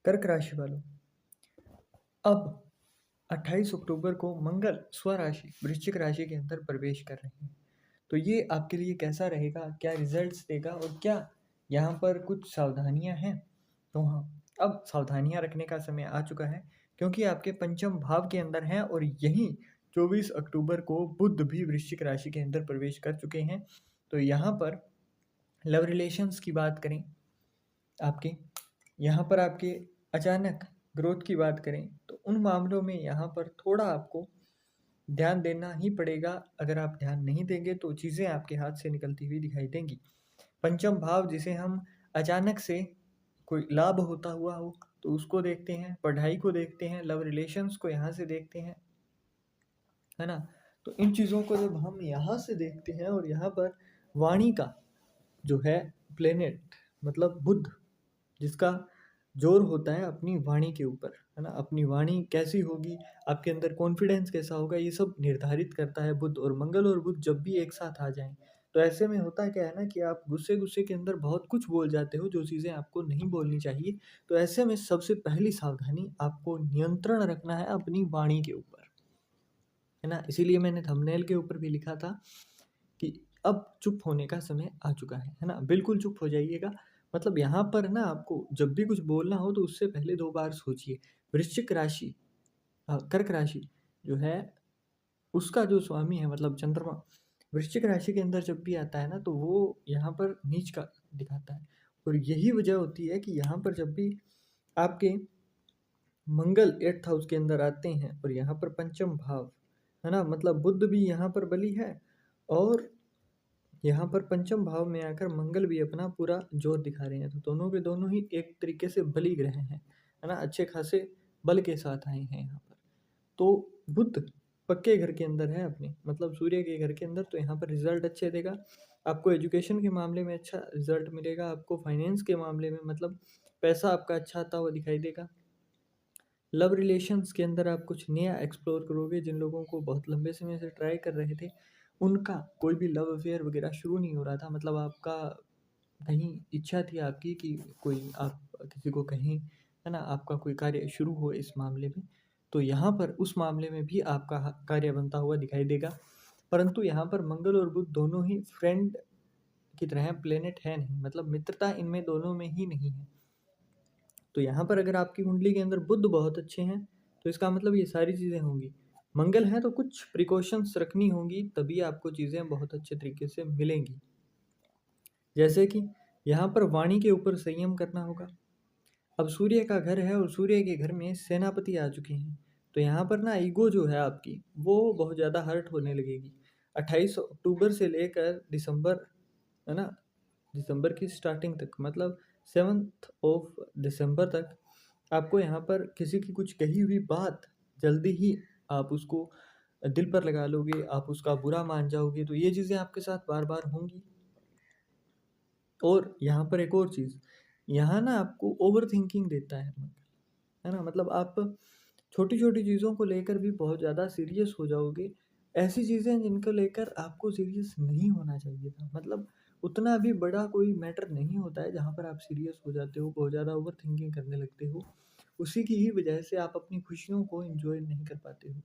कर्क राशि वालों, अब 28 अक्टूबर को मंगल स्वराशि वृश्चिक राशि के अंदर प्रवेश कर रहे हैं। तो ये आपके लिए कैसा रहेगा, क्या रिजल्ट्स देगा और क्या यहाँ पर कुछ सावधानियाँ हैं? तो हाँ, अब सावधानियाँ रखने का समय आ चुका है, क्योंकि आपके पंचम भाव के अंदर हैं और यहीं 24 अक्टूबर को बुध भी वृश्चिक राशि के अंदर प्रवेश कर चुके हैं। तो यहाँ पर लव रिलेशंस की बात करें, आपके यहाँ पर आपके अचानक ग्रोथ की बात करें, तो उन मामलों में यहाँ पर थोड़ा आपको ध्यान देना ही पड़ेगा। अगर आप ध्यान नहीं देंगे तो चीज़ें आपके हाथ से निकलती हुई दिखाई देंगी। पंचम भाव जिसे हम अचानक से कोई लाभ होता हुआ हो तो उसको देखते हैं, पढ़ाई को देखते हैं, लव रिलेशंस को यहाँ से देखते हैं, है ना। तो इन चीज़ों को जब हम यहाँ से देखते हैं और यहाँ पर वाणी का जो है प्लेनेट मतलब बुध, जिसका जोर होता है अपनी वाणी के ऊपर, है ना। अपनी वाणी कैसी होगी, आपके अंदर कॉन्फिडेंस कैसा होगा, ये सब निर्धारित करता है बुध। और मंगल और बुध जब भी एक साथ आ जाएं तो ऐसे में होता क्या है ना कि आप गुस्से गुस्से के अंदर बहुत कुछ बोल जाते हो जो चीज़ें आपको नहीं बोलनी चाहिए। तो ऐसे में सबसे पहली सावधानी, आपको नियंत्रण रखना है अपनी वाणी के ऊपर, है ना। इसीलिए मैंने थंबनेल के ऊपर भी लिखा था कि अब चुप होने का समय आ चुका है ना। बिल्कुल चुप हो जाइएगा। मतलब यहाँ पर ना आपको जब भी कुछ बोलना हो तो उससे पहले 2 बार सोचिए। वृश्चिक राशि कर्क राशि जो है उसका जो स्वामी है मतलब चंद्रमा, वृश्चिक राशि के अंदर जब भी आता है ना तो वो यहाँ पर नीच का दिखाता है। और यही वजह होती है कि यहाँ पर जब भी आपके मंगल 8th हाउस के अंदर आते हैं और यहाँ पर पंचम भाव, है ना, मतलब बुध भी यहाँ पर बली है और यहाँ पर पंचम भाव में आकर मंगल भी अपना पूरा जोर दिखा रहे हैं। तो दोनों के दोनों ही एक तरीके से बली ग्रह हैं, है ना, अच्छे खासे बल के साथ आए हैं यहाँ पर। तो बुध पक्के घर के अंदर है अपने, मतलब सूर्य के घर के अंदर, तो यहाँ पर रिजल्ट अच्छे देगा। आपको एजुकेशन के मामले में अच्छा रिजल्ट मिलेगा, आपको फाइनेंस के मामले में मतलब पैसा आपका अच्छा आता हुआ दिखाई देगा। लव रिलेशंस के अंदर आप कुछ नया एक्सप्लोर करोगे। जिन लोगों को बहुत लंबे समय से ट्राई कर रहे थे उनका कोई भी लव अफेयर वगैरह शुरू नहीं हो रहा था, मतलब आपका कहीं इच्छा थी आपकी कि कोई आप किसी को कहें, है ना, आपका कोई कार्य शुरू हो इस मामले में। तो यहाँ पर उस मामले में भी आपका कार्य बनता हुआ दिखाई देगा। परंतु यहाँ पर मंगल और बुध दोनों ही फ्रेंड की तरह प्लेनेट है नहीं, मतलब मित्रता इनमें दोनों में ही नहीं है। तो यहाँ पर अगर आपकी कुंडली के अंदर बुध बहुत अच्छे हैं तो इसका मतलब ये सारी चीज़ें होंगी। मंगल है तो कुछ प्रिकॉशंस रखनी होंगी, तभी आपको चीज़ें बहुत अच्छे तरीके से मिलेंगी। जैसे कि यहाँ पर वाणी के ऊपर संयम करना होगा। अब सूर्य का घर है और सूर्य के घर में सेनापति आ चुके हैं, तो यहाँ पर ना ईगो जो है आपकी वो बहुत ज़्यादा हर्ट होने लगेगी। 28 अक्टूबर से लेकर दिसंबर, है ना, दिसंबर की स्टार्टिंग तक, मतलब 7th ऑफ दिसंबर तक आपको यहाँ पर किसी की कुछ कही हुई बात जल्दी ही आप उसको दिल पर लगा लोगे, आप उसका बुरा मान जाओगे। तो ये चीज़ें आपके साथ बार बार होंगी। और यहाँ पर एक और चीज़, यहाँ ना आपको ओवर थिंकिंग देता है ना, मतलब आप छोटी छोटी चीज़ों को लेकर भी बहुत ज़्यादा सीरियस हो जाओगे। ऐसी चीज़ें जिनको लेकर आपको सीरियस नहीं होना चाहिए था, मतलब उतना भी बड़ा कोई मैटर नहीं होता है जहाँ पर आप सीरियस हो जाते हो, बहुत ज़्यादा ओवर थिंकिंग करने लगते हो। उसी की ही वजह से आप अपनी खुशियों को एंजॉय नहीं कर पाते हो।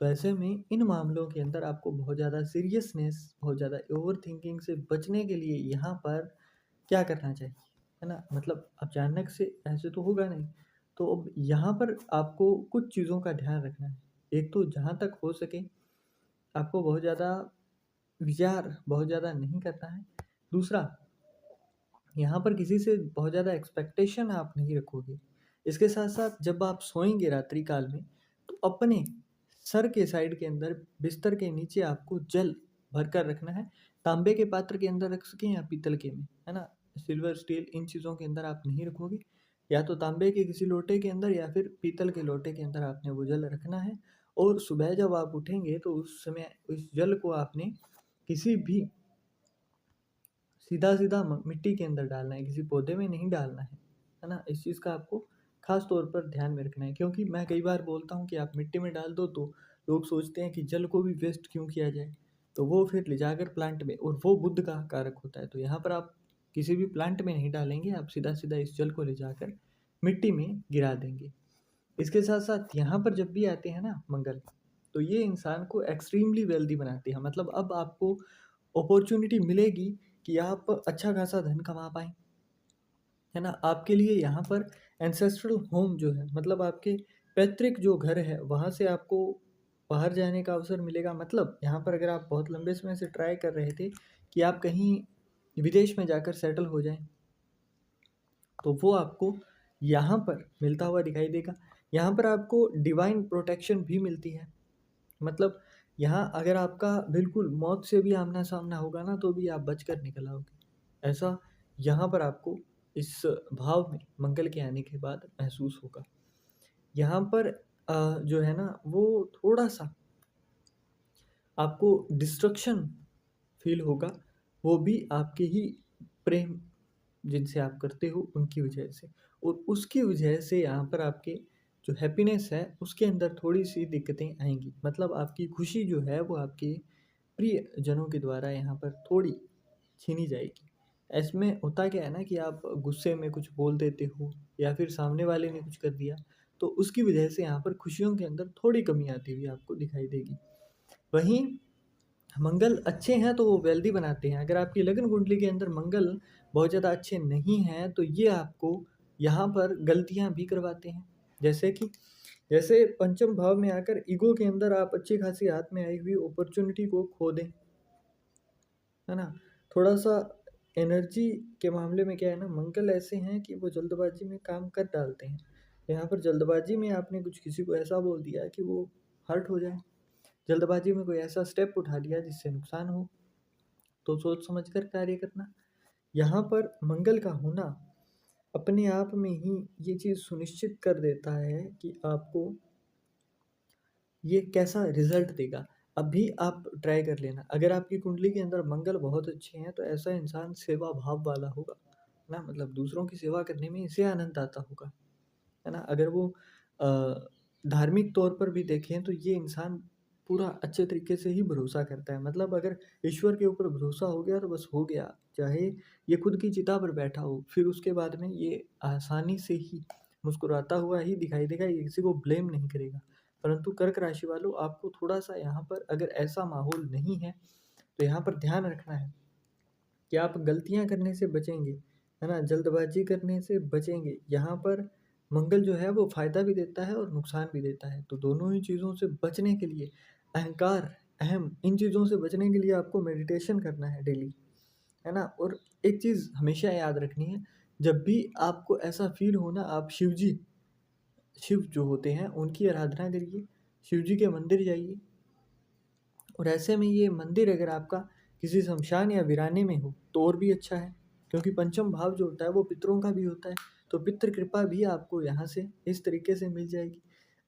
तो ऐसे में इन मामलों के अंदर आपको बहुत ज़्यादा सीरियसनेस, बहुत ज़्यादा ओवर थिंकिंग से बचने के लिए यहाँ पर क्या करना चाहिए, है ना, मतलब अचानक से ऐसे तो होगा नहीं। तो अब यहाँ पर आपको कुछ चीज़ों का ध्यान रखना है। एक तो जहाँ तक हो सके आपको बहुत ज़्यादा विचार बहुत ज़्यादा नहीं करना है। दूसरा, यहाँ पर किसी से बहुत ज़्यादा एक्सपेक्टेशन आप नहीं रखोगे। इसके साथ साथ जब आप सोएंगे रात्रि काल में तो अपने सर के साइड के अंदर बिस्तर के नीचे आपको जल भर कर रखना है। तांबे के पात्र के अंदर रख सकें या पीतल के में, है ना। सिल्वर स्टील इन चीज़ों के अंदर आप नहीं रखोगे, या तो तांबे के किसी लोटे के अंदर या फिर पीतल के लोटे के अंदर आपने वो जल रखना है। और सुबह जब आप उठेंगे तो उस समय उस जल को आपने किसी भी सीधा सीधा मिट्टी के अंदर डालना है, किसी पौधे में नहीं डालना है ना। इस चीज़ का आपको खास तौर पर ध्यान में रखना है, क्योंकि मैं कई बार बोलता हूँ कि आप मिट्टी में डाल दो तो लोग सोचते हैं कि जल को भी वेस्ट क्यों किया जाए, तो वो फिर ले जाकर प्लांट में, और वो बुद्ध का कारक होता है। तो यहाँ पर आप किसी भी प्लांट में नहीं डालेंगे, आप सीधा सीधा इस जल को ले जाकर मिट्टी में गिरा देंगे। इसके साथ साथ यहाँ पर जब भी आते हैं ना मंगल, तो ये इंसान को एक्सट्रीमली वेल्दी बनाते हैं। मतलब अब आपको अपॉर्चुनिटी मिलेगी कि आप अच्छा खासा धन कमा पाएँ, है ना? आपके लिए यहाँ पर एंसेस्ट्रल होम जो है, मतलब आपके पैतृक जो घर है, वहाँ से आपको बाहर जाने का अवसर मिलेगा। मतलब यहाँ पर अगर आप बहुत लंबे समय से ट्राई कर रहे थे कि आप कहीं विदेश में जाकर सेटल हो जाएँ, तो वो आपको यहाँ पर मिलता हुआ दिखाई देगा। यहाँ पर आपको डिवाइन प्रोटेक्शन भी मिलती है। मतलब यहाँ अगर आपका बिल्कुल मौत से भी आमना-सामना होगा ना, तो भी आप बचकर निकल आओगे। ऐसा यहाँ पर आपको इस भाव में मंगल के आने के बाद महसूस होगा। यहाँ पर जो है ना वो थोड़ा-सा आपको डिस्ट्रक्शन फ़ील होगा, वो भी आपके ही प्रेम जिनसे आप करते हो उनकी वजह से। और उसकी वजह से यहाँ पर आपके जो हैप्पीनेस है उसके अंदर थोड़ी-सी दिक्कतें आएँगी। मतलब आपकी खुशी जो है वो आपके प्रियजनों के द्वारा यहाँ पर थोड़ी छीनी जाएगी। इसमें होता क्या है ना कि आप गुस्से में कुछ बोल देते हो या फिर सामने वाले ने कुछ कर दिया, तो उसकी वजह से यहाँ पर खुशियों के अंदर थोड़ी कमी आती हुई आपको दिखाई देगी। वहीं मंगल अच्छे हैं तो वो वेल्दी बनाते हैं। अगर आपकी लगन कुंडली के अंदर मंगल बहुत ज़्यादा अच्छे नहीं हैं, तो ये आपको यहाँ पर गलतियाँ भी करवाते हैं। जैसे कि जैसे पंचम भाव में आकर ईगो के अंदर आप अच्छी खासी हाथ में आई हुई अपॉर्चुनिटी को खो दें, है ना? थोड़ा-सा एनर्जी के मामले में क्या है ना, मंगल ऐसे हैं कि वो जल्दबाज़ी में काम कर डालते हैं। यहाँ पर जल्दबाज़ी में आपने कुछ किसी को ऐसा बोल दिया कि वो हर्ट हो जाए। जल्दबाज़ी में कोई ऐसा स्टेप उठा लिया जिससे नुकसान हो, तो सोच समझ कर कार्य करना। यहाँ पर मंगल का होना अपने आप में ही ये चीज़ सुनिश्चित कर देता है कि आपको ये कैसा रिज़ल्ट देगा। अभी आप ट्राई कर लेना। अगर आपकी कुंडली के अंदर मंगल बहुत अच्छे हैं, तो ऐसा इंसान सेवा भाव वाला होगा, है ना? मतलब दूसरों की सेवा करने में इसे आनंद आता होगा, है ना? अगर वो धार्मिक तौर पर भी देखें तो ये इंसान पूरा अच्छे तरीके से ही भरोसा करता है। मतलब अगर ईश्वर के ऊपर भरोसा हो गया तो बस हो गया। चाहे ये खुद की चिता पर बैठा हो, फिर उसके बाद में ये आसानी से ही मुस्कुराता हुआ ही दिखाई देगा, ये किसी को ब्लेम नहीं करेगा। परंतु कर्क राशि वालों, आपको थोड़ा-सा यहाँ पर अगर ऐसा माहौल नहीं है, तो यहाँ पर ध्यान रखना है कि आप गलतियाँ करने से बचेंगे, है ना? जल्दबाज़ी करने से बचेंगे। यहाँ पर मंगल जो है वो फ़ायदा भी देता है और नुकसान भी देता है। तो दोनों ही चीज़ों से बचने के लिए अहंकार, अहम इन चीज़ों से बचने के लिए आपको मेडिटेशन करना है डेली, है ना? और एक चीज़ हमेशा याद रखनी है, जब भी आपको ऐसा फ़ील हो ना, आप शिव जो होते हैं उनकी आराधना करिए, शिव जी के मंदिर जाइए। और ऐसे में ये मंदिर अगर आपका किसी शमशान या वीराने में हो तो और भी अच्छा है, क्योंकि पंचम भाव जो होता है वो पितरों का भी होता है, तो पितृ कृपा भी आपको यहाँ से इस तरीके से मिल जाएगी।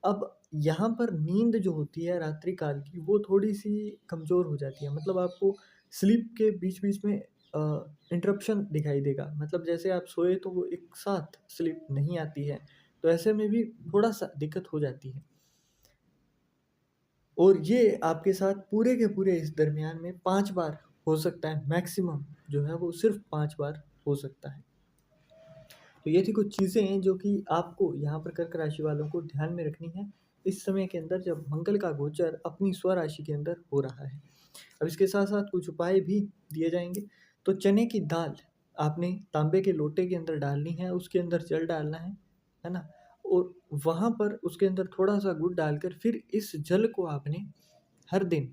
अब यहाँ पर नींद जो होती है रात्रि काल की, वो थोड़ी-सी कमज़ोर हो जाती है। मतलब आपको स्लीप के बीच-बीच में इंटरप्शन दिखाई देगा। मतलब जैसे आप सोए तो वो एक साथ स्लीप नहीं आती है, तो ऐसे में भी थोड़ा-सा दिक्कत हो जाती है। और ये आपके साथ पूरे के पूरे इस दरमियान में 5 बार हो सकता है, मैक्सिमम जो है वो सिर्फ़ 5 बार हो सकता है। तो ये थी कुछ चीज़ें जो कि आपको यहाँ पर कर्क राशि वालों को ध्यान में रखनी है, इस समय के अंदर जब मंगल का गोचर अपनी स्वराशि के अंदर हो रहा है। अब इसके साथ-साथ कुछ उपाय भी दिए जाएँगे। तो चने की दाल आपने तांबे के लोटे के अंदर डालनी है, उसके अंदर जल डालना है ना? और वहाँ पर उसके अंदर थोड़ा-सा गुड़ डालकर फिर इस जल को आपने हर दिन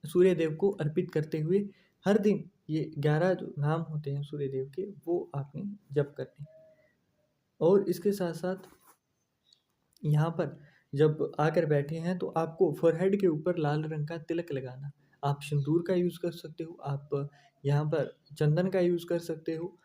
सूर्य देव को अर्पित करते हुए हर दिन ये 11 जो नाम होते हैं सूर्य देव के, वो आपने जप करने हैं। और इसके साथ-साथ यहाँ पर जब आकर बैठे हैं तो आपको फ़ोरहेड के ऊपर लाल रंग का तिलक लगाना। आप सिंदूर का यूज़ कर सकते हो, आप यहाँ पर चंदन का यूज़ कर सकते हो,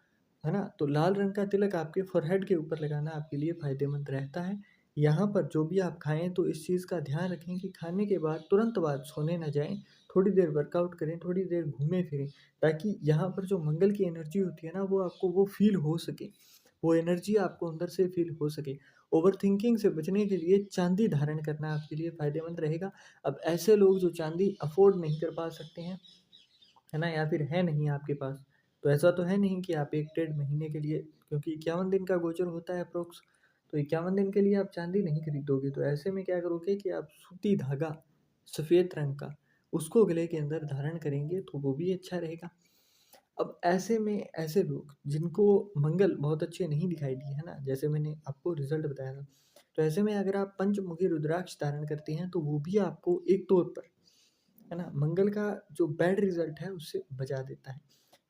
है ना? तो लाल रंग का तिलक आपके फ़ोरहेड के ऊपर लगाना आपके लिए फ़ायदेमंद रहता है। यहाँ पर जो भी आप खाएँ तो इस चीज़ का ध्यान रखें कि खाने के बाद तुरंत बाद सोने ना जाएँ, थोड़ी देर वर्कआउट करें, थोड़ी देर घूमें-फिरें, ताकि यहाँ पर जो मंगल की एनर्जी होती है ना, वो आपको वो फ़ील हो सके, वो एनर्जी आपको अंदर से फ़ील हो सके। ओवरथिंकिंग से बचने के लिए चांदी धारण करना आपके लिए फ़ायदेमंद रहेगा। अब ऐसे लोग जो चांदी अफ़ोर्ड नहीं कर पा सकते हैं, है ना? या फिर है नहीं आपके पास, तो ऐसा तो है नहीं कि आप 1 डेढ़ महीने के लिए, क्योंकि 51 दिन का गोचर होता है अप्रोक्स, तो 51 दिन के लिए आप चाँदी नहीं खरीदोगे। तो ऐसे में क्या करोगे कि आप सूती धागा सफ़ेद रंग का, उसको गले के अंदर धारण करेंगे तो वो भी अच्छा रहेगा। अब ऐसे में ऐसे लोग जिनको मंगल बहुत अच्छे नहीं दिखाई दिए, है ना? जैसे मैंने आपको रिज़ल्ट बताया था। तो ऐसे में अगर आप पंचमुखी रुद्राक्ष धारण करते हैं तो वो भी आपको एक तौर पर, है ना, मंगल का जो बैड रिज़ल्ट है उससे बचा देता है।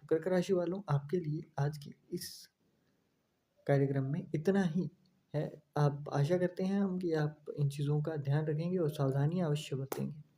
तो कर्क राशि वालों, आपके लिए आज के इस कार्यक्रम में इतना ही है। आप आशा करते हैं हम कि आप इन चीज़ों का ध्यान रखेंगे और सावधानियाँ अवश्य बरतेंगे।